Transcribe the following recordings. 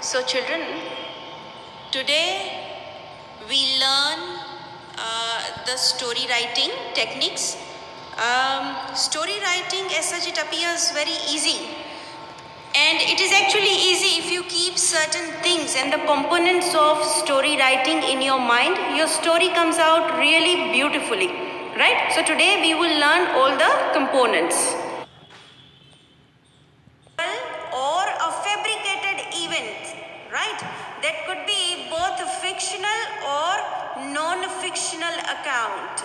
So children, today we learn the story writing techniques. Story writing as such, it appears very easy, and it is actually easy if you keep certain things and the components of story writing in your mind. Your story comes out really beautifully, right? So today we will learn all the components. Or a fabricated event, right? That could be both a fictional or non-fictional account.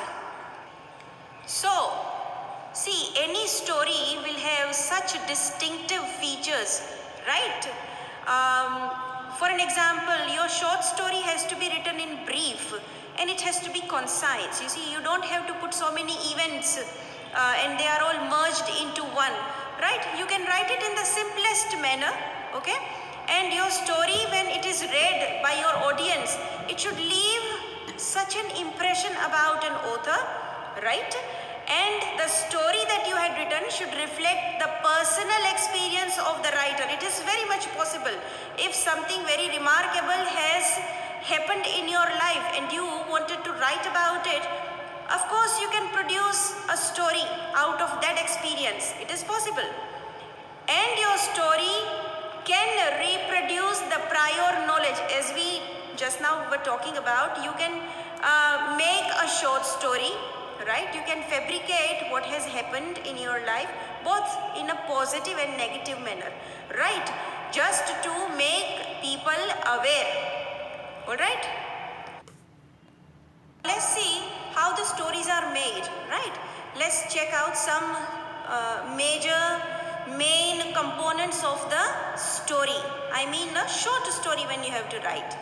So, see, any story will have such distinctive features, right? For an example, your short story has to be written in brief and it has to be concise. You see, you don't have to put so many events and they are all merged into one, right? You can write it in the simplest manner, okay? And your story, when it is read by your audience, it should leave such an impression about an author, right? And the story that you had written should reflect the personal experience of the writer. It is very much possible if something very remarkable has happened in your life and you wanted to write about it. Of course, you can produce a story out of that experience. It is possible. And your story can reproduce the prior knowledge. As we just now were talking about, you can make a short story, right? You can fabricate what has happened in your life, both in a positive and negative manner, right? Just to make people aware. All right? Let's see how the stories are made, right? Let's check out some main components of the story. I mean a short story when you have to write.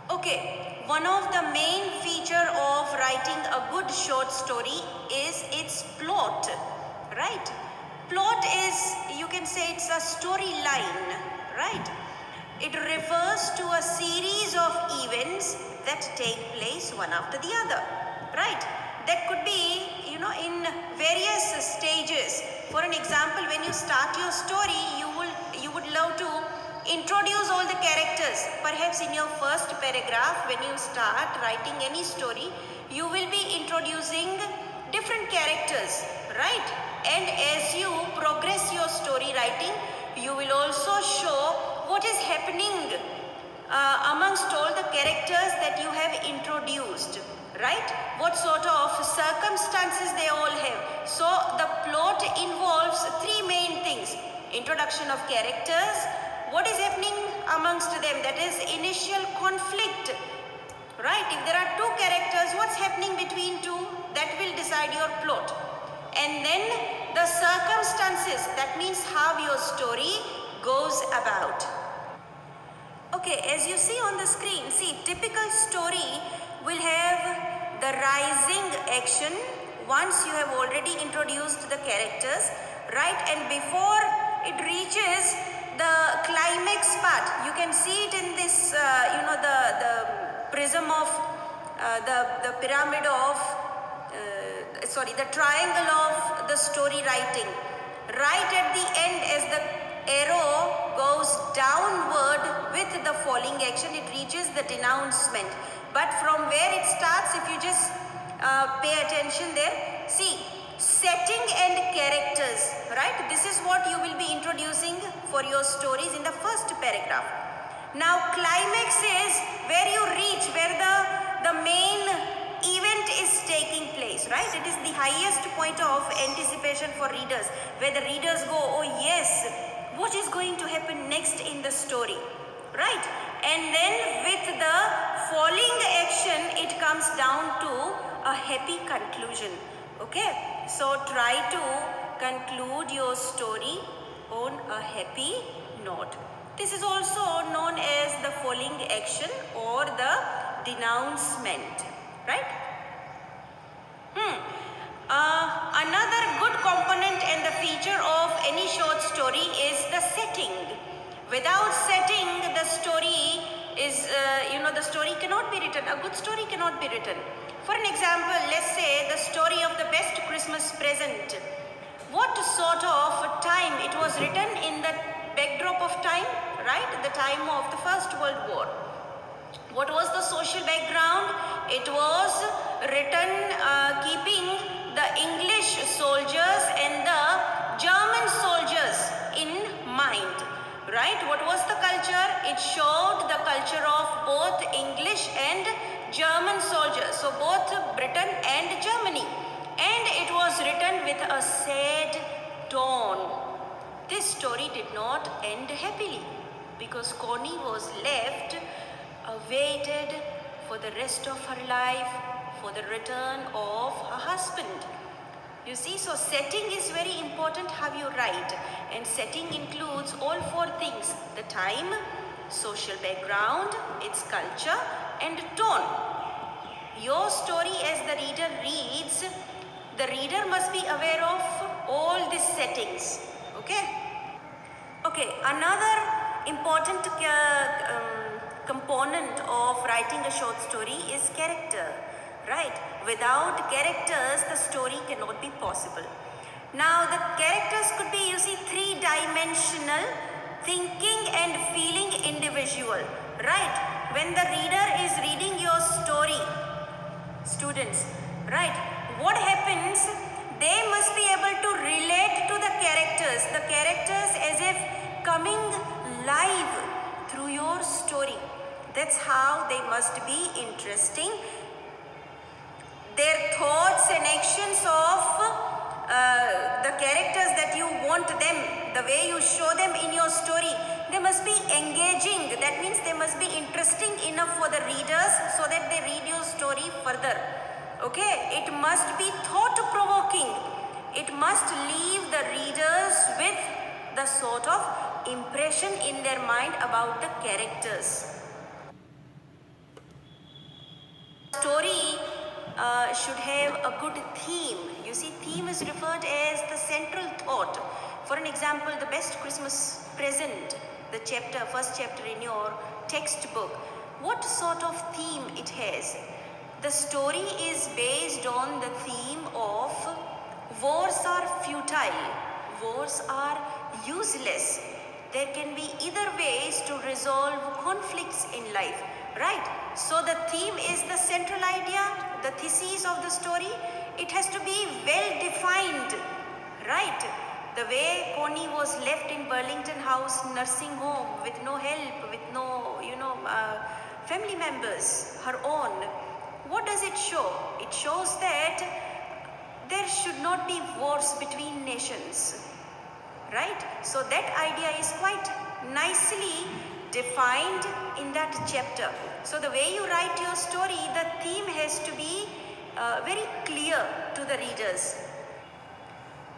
Okay, one of the main feature of writing a good short story is its plot, right? Plot is, you can say it's a storyline, right? It refers to a series of events that take place one after the other, right? That could be, in various stages. For an example, when you start your story, you would love to introduce all the characters. Perhaps in your first paragraph, when you start writing any story, you will be introducing different characters, right? And as you progress your story writing, you will also show what is happening amongst all the characters that you have introduced, right? What sort of circumstances they all have. So the plot involves three main things: introduction of characters, what is happening amongst them, that is initial conflict, right? If there are two characters, what's happening between two, that will decide your plot. And then the circumstances, that means how your story goes about. Okay, as you see on the screen, see, typical story will have the rising action once you have already introduced the characters, right? And before it reaches the climax part, you can see it in this, the prism of the pyramid of, the triangle of the story writing. Right at the end, as the arrow goes downward with the falling action, it reaches the denouncement. But from where it starts, if you just pay attention there, see, setting and characters, right? This is what you will be introducing for your stories in the first paragraph. Now, climax is where you reach, where the main event is taking place, right? It is the highest point of anticipation for readers, where the readers go, oh yes, what is going to happen next in the story, right? And then with the falling action, it comes down to a happy conclusion. Okay, so try to conclude your story on a happy note. This is also known as the falling action or the denouncement, right? Another good component and the feature of any short story is the setting. Without setting, the story is, the story cannot be written. A good story cannot be written. For an example, let's say the story of the best Christmas present. What sort of time it was written in the backdrop of time, right? The time of the First World War. What was the social background? It was written keeping the English soldiers and the German soldiers in mind, right? What was the culture? It showed the culture of both English and German soldiers, so both Britain and Germany. And it was written with a sad tone. This story did not end happily because Connie was left waited for the rest of her life for the return of her husband. You see, so setting is very important how you write, and setting includes all four things: the time, social background, its culture, and tone. Your story, as the reader reads, the reader must be aware of all these settings. Okay, another important component of writing a short story is character, right? Without characters, the story cannot be possible. Now, the characters could be, you see, three-dimensional, thinking and feeling individual, right? When the reader is reading your story, students, right, what happens? They must be able to relate to the characters as if coming live through your story. That's how they must be interesting. Their thoughts and actions of the characters that you want them, the way you show them in your story, they must be engaging. That means they must be interesting enough for the readers so that they read your story further. Okay, it must be thought-provoking. It must leave the readers with the sort of impression in their mind about the characters. Story should have a good theme. You see, theme is referred as the central thought. For an example, the best Christmas present, the first chapter in your textbook, what sort of theme it has? The story is based on the theme of wars are futile, wars are useless. There can be either ways to resolve conflicts in life, right? So the theme is the central idea, the thesis of the story. It has to be well defined, right? The way Connie was left in Burlington House nursing home with no help, with no, family members, her own. What does it show? It shows that there should not be wars between nations, right? So that idea is quite nicely defined in that chapter. So the way you write your story, the theme has to be very clear to the readers.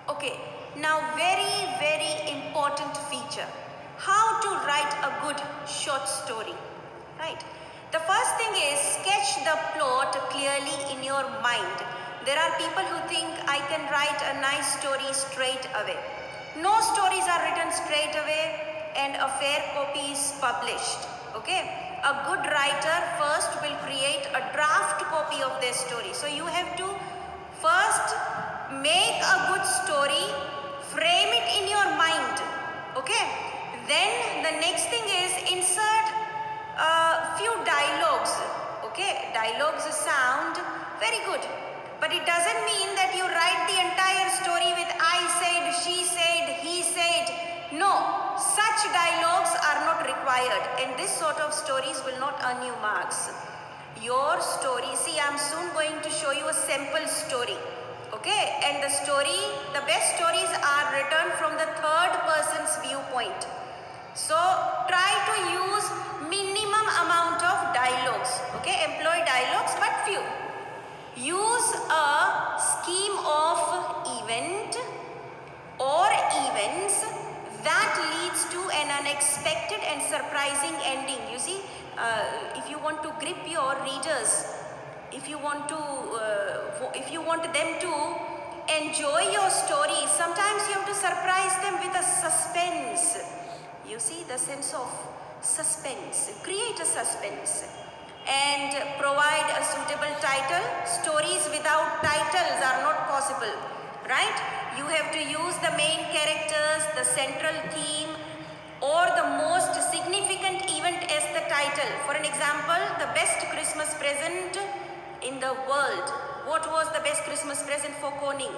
Okay, now very important feature. How to write a good short story, right? The first thing is sketch the plot clearly in your mind. There are people who think I can write a nice story straight away. No stories are written straight away and a fair copy is published. Okay, a good writer first will create a draft copy of their story. So you have to first make a good story, frame it in your mind. Okay, then the next thing is insert a few dialogues. Okay, dialogues sound very good, but it doesn't mean that you write the entire story with I said, she said, he said. No, such dialogues are not required, and this sort of stories will not earn you marks. Your story, see, I'm soon going to show you a sample story. Okay, and the story, the best stories are written from the third person's viewpoint. So try to use minimum amount of dialogues. Okay, employ dialogues but few. Use a scheme of event or events that leads to an unexpected and surprising ending. You see, if you want to grip your readers, if you want them to enjoy your story, sometimes you have to surprise them with a suspense. You see, the sense of suspense. Create a suspense and provide a suitable title. Stories without titles are not possible, right? You have to use the main characters, the central theme, or the most significant event as the title. For an example, the best Christmas present in the world. What was the best Christmas present for Koning?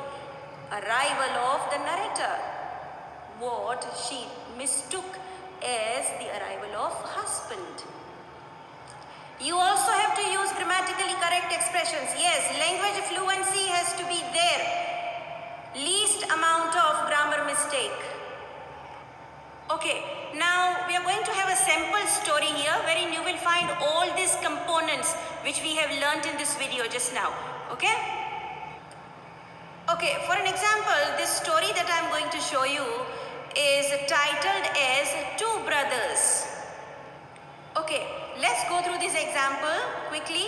Arrival of the narrator. What she mistook as the arrival of husband. You also have to use grammatically correct expressions. Yes, language fluency has to be there. Least amount of grammar mistake. Okay, now we are going to have a sample story here wherein you will find all these components which we have learnt in this video just now. Okay? Okay, for an example, this story that I am going to show you is titled as Two Brothers. Okay, let's go through this example quickly.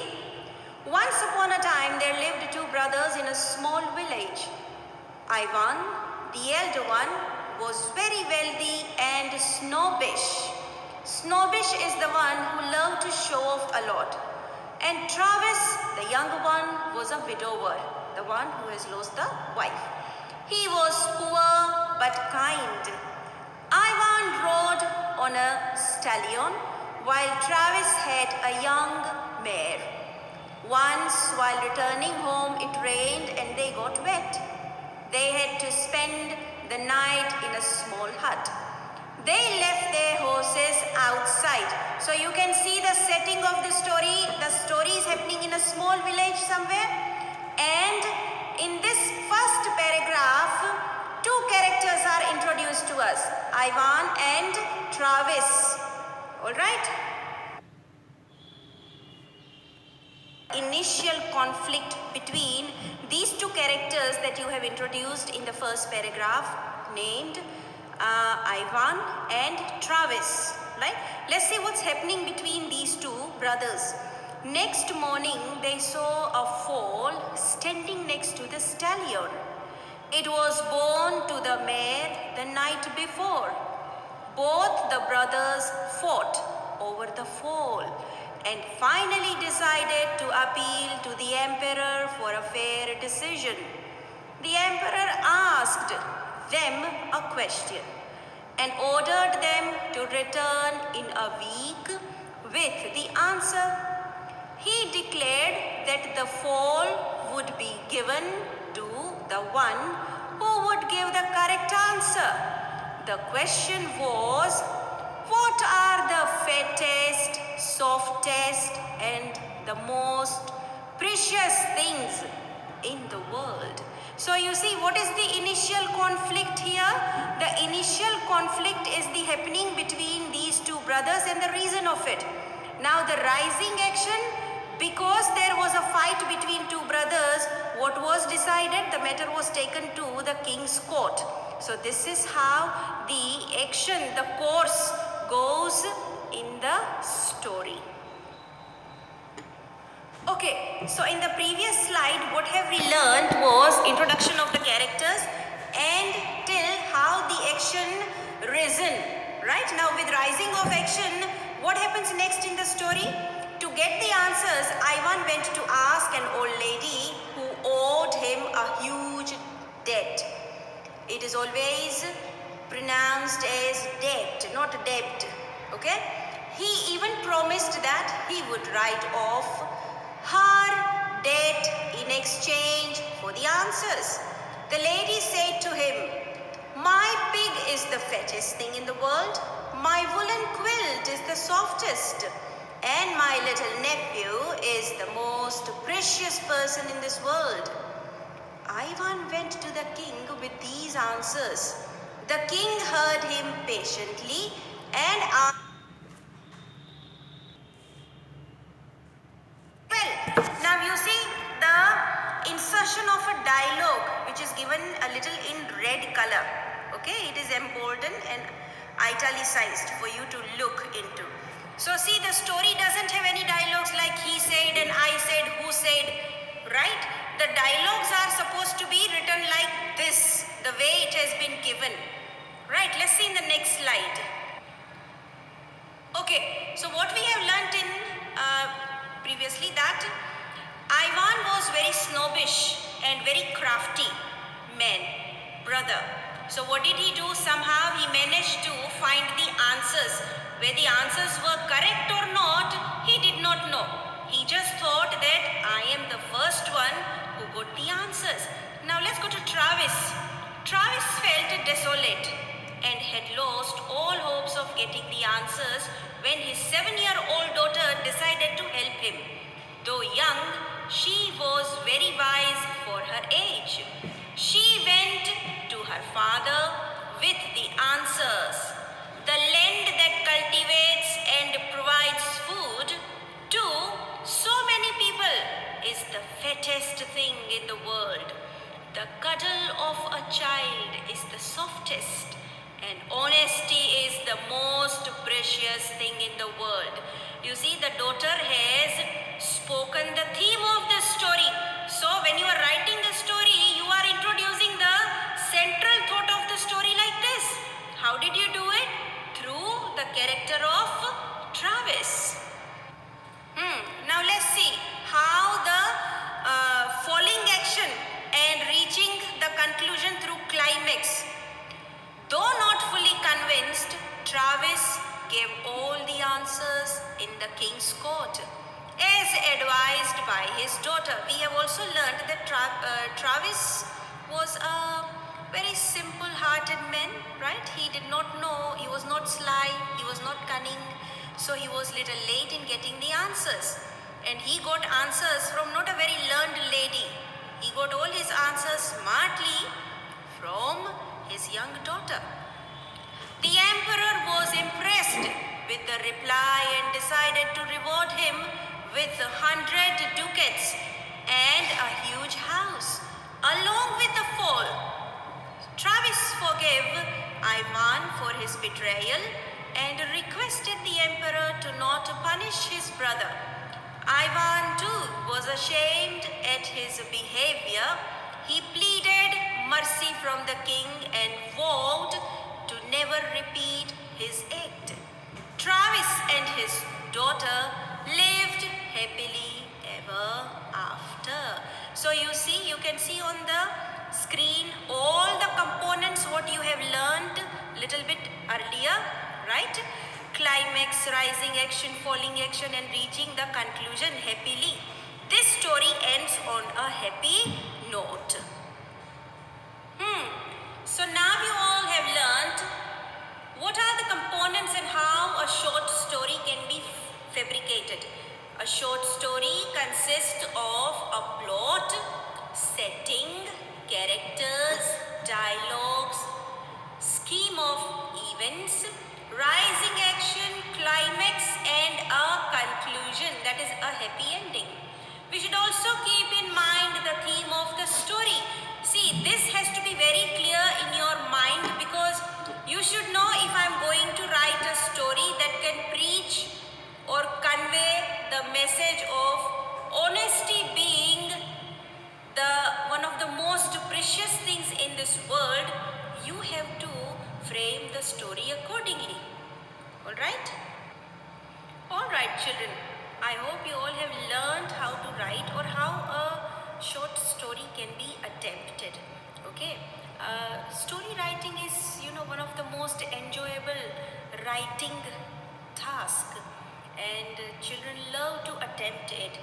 Once upon a time there lived two brothers in a small village. Ivan, the elder one, was very wealthy and snobbish. Snobbish is the one who loved to show off a lot. And Travis, the younger one, was a widower, the one who has lost the wife. He was poor but kind. Ivan rode on a stallion, while Travis had a young mare. Once, while returning home, it rained and they got wet. They had to spend the night in a small hut. They left their horses outside. So you can see the setting of the story. The story is happening in a small village somewhere. And in this first paragraph, two characters are introduced to us, Ivan and Travis. Alright? Initial conflict between these two characters that you have introduced in the first paragraph named Ivan and Travis. Right? Let's see what's happening between these two brothers. Next morning they saw a foal standing next to the stallion. It was born to the mare the night before. Both the brothers fought over the foal and finally decided to appeal to the emperor for a fair decision. The emperor asked them a question and ordered them to return in a week with the answer. He declared that the foal would be given to the one who would give the correct answer. The question was, what are the fattest, softest, and the most precious things in the world? So you see, what is the initial conflict here? The initial conflict is the happening between these two brothers and the reason of it. Now the rising action, because there was a fight between two brothers, what was decided? The matter was taken to the king's court. So this is how the action, the course goes in the story. Okay, so in the previous slide, what have we learned was introduction of the characters and till how the action risen. Right now with rising of action, what happens next in the story? To get the answers, Ivan went to ask an old lady who owed him a huge debt. It is always pronounced as debt, not debt. Okay? He even promised that he would write off her debt in exchange for the answers. The lady said to him, "My pig is the fattest thing in the world. My woolen quilt is the softest. And my little nephew is the most precious person in this world." Ivan went to the king with these answers. The king heard him patiently and asked, well, now you see the insertion of a dialogue which is given a little in red color. Okay, it is emboldened and italicized for you to look into. So see, the story doesn't have any dialogues like he said and I said, who said, right? The dialogues are supposed to be written like this, the way it has been given. Right, let's see in the next slide. Okay, so what we have learnt in previously that Ivan was very snobbish and very crafty man, brother. So what did he do? Somehow he managed to find the answers. Whether the answers were correct or not, he did not know. He just thought that I am the first one who got the answers. Now let's go to Travis. Travis felt desolate and had lost all hopes of getting the answers when his 7-year-old daughter decided to help him. Though young, she was very wise for her age. She went to her father with the answers. The land that cultivates and provides food to so many people is the fattest thing in the world. The cuddle of a child is the softest, and honesty is the most precious thing in the world. You see, the daughter has spoken the theme of the story. So when you are writing the story, you are introducing the central thought of the story like this. How did you do it? Through the character of Travis. Now let's see how the falling action and reaching the conclusion through climax. Though not fully convinced, Travis gave all the answers in the king's court, as advised by his daughter. We have also learned that Travis was a very simple-hearted man, right? He did not know, he was not sly, he was not cunning, so he was little late in getting the answers. And he got answers from not a very learned lady. He got all his answers smartly from his young daughter. The emperor was impressed with the reply and decided to reward him with 100 ducats and a huge house. Along with the fall, Travis forgave Ivan for his betrayal and requested the emperor to not punish his brother. Ivan too was ashamed at his behavior. He pleaded mercy from the king and vowed to never repeat his act. Travis and his daughter lived happily ever after. So you see, you can see on the screen all the components what you have learned little bit earlier, right? Climax, rising action, falling action, and reaching the conclusion happily. This story ends on a happy note. So now you all have learned what are the components and how a short story can be fabricated. A short story consists of a plot, setting, characters, dialogues, scheme of events, rising action, climax, and a conclusion, that is a happy ending. We should also keep in mind the theme of the story. See, this has to be very clear in your mind, because you should know if I am going to write a story that can preach or convey the message of honesty being one of the most precious things in this world. You have to frame the story accordingly. Alright? Alright, children. I hope you all have learned how to write or how a short story can be attempted. Okay? Story writing is, one of the most enjoyable writing task, and children love to attempt it.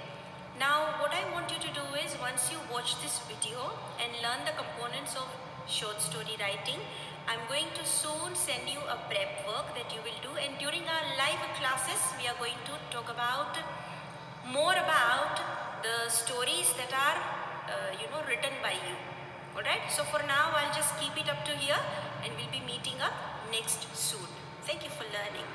Now, what I want you to do is, once you watch this video and learn the components of short story writing, I'm going to soon send you a prep work that you will do, and during our live classes, we are going to talk about more about the stories that are, written by you. Alright, so for now, I'll just keep it up to here, and we'll be meeting up next soon. Thank you for learning.